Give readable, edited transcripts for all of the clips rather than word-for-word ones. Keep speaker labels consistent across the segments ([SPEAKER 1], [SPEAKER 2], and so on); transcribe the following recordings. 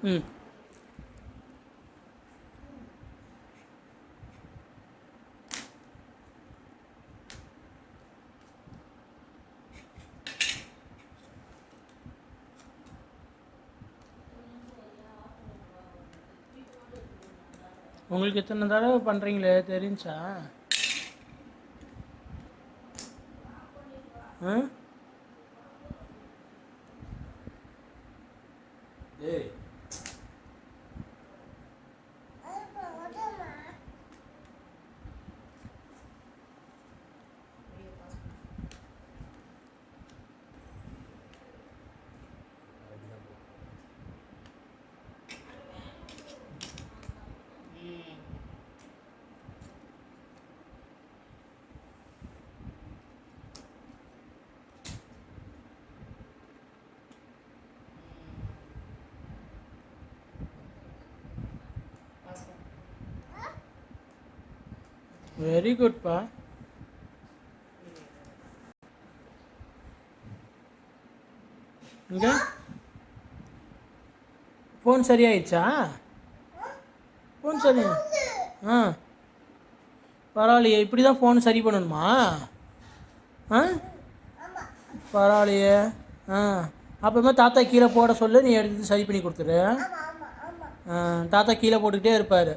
[SPEAKER 1] ம். உங்களுக்கு எத்தனை தடவை பண்ணுறீங்களே தெரிஞ்சா? ஆ? ஏய், வெரி குட்ப்பா. இங்கே ஃபோன் சரியாயிடுச்சா? ஃபோன் சரி. ஆ, பரவாயில்லையே. இப்படி தான் ஃபோன் சரி பண்ணணுமா? ஆ, பரவாயில்லையே. ஆ, அப்புறமா தாத்தா கீழே போட சொல்லு, நீ எடுத்து சரி பண்ணி கொடுத்துரு. ஆ, தாத்தா கீழே போட்டுக்கிட்டே இருப்பார்.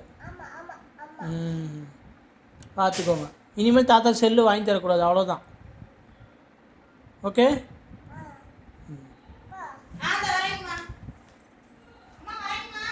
[SPEAKER 1] ம், பார்த்துக்கோங்க. இனிமேல் தாத்தா செல்லு வாங்கி தரக்கூடாது, அவ்வளோதான். ஓகே.